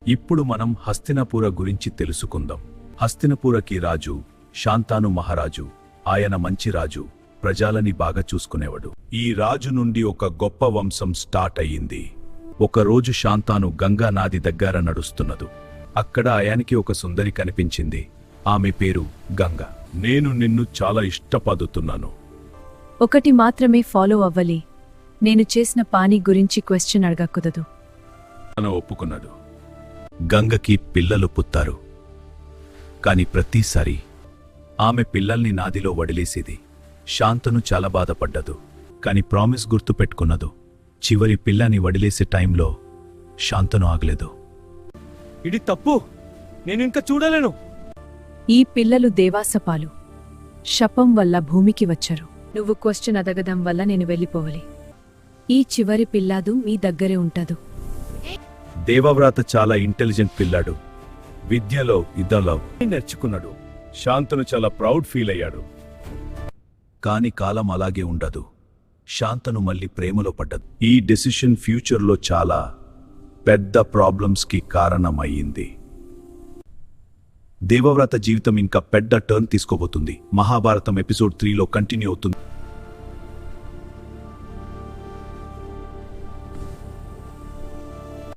ఇప్పుడు మనం హస్తినపుర గురించి తెలుసుకుందాం. హస్తినపురకి రాజు శాంతను మహారాజు. ఆయన మంచి రాజు, ప్రజలని బాగా చూసుకునేవాడు. ఈ రాజు నుండి ఒక గొప్ప వంశం స్టార్ట్ అయ్యింది. ఒకరోజు శాంతను గంగా నది దగ్గర నడుస్తున్నదు. అక్కడ ఆయనకి ఒక సుందరి కనిపించింది. ఆమె పేరు గంగ. నేను నిన్ను చాలా ఇష్టపడుతున్నాను. ఒకటి మాత్రమే ఫాలో అవ్వాలి. నేను చేసిన పానీ గురించి క్వశ్చన్ అడగకూడదు. తను ఒప్పుకున్నాడు. గంగకి పిల్లలు పుత్తారు. కాని ప్రతిసారి ఆమె పిల్లల్ని నాదిలో వదిలేసేది. శాంతను చాలా బాధపడ్డదు. కాని ప్రామిస్ గుర్తు పెట్టుకున్నదు. చివరి పిల్లని వదిలేసే టైంలో శాంతను ఆగలేదు. ఇది తప్పు, నేను ఇంకా చూడలేను. ఈ పిల్లలు దేవాసపాలు. శపం వల్ల భూమికి వచ్చారు. నువ్వు క్వశ్చన్ అడగడం వల్ల నేను వెళ్ళిపోవాలి. ఈ చివరి పిల్లాదు మీ దగ్గరే ఉంటదు. దేవవ్రత చాలా ఇంటెలిజెంట్ పిల్లాడు. విద్యలో ఇద్దలో నేర్చుకున్నాడు. శాంతను చాలా ప్రౌడ్ ఫీల్ అయ్యాడు. కాని కాలం అలాగే ఉండదు. శాంతను మళ్ళీ ప్రేమలో పడ్డదు. ఈ డెసిషన్ ఫ్యూచర్లో చాలా పెద్ద ప్రాబ్లమ్స్కి కారణమయ్యింది. దేవవ్రత జీవితం ఇంకా పెద్ద టర్న్ తీసుకోబోతుంది. మహాభారతం ఎపిసోడ్ 3లో కంటిన్యూ అవుతుంది.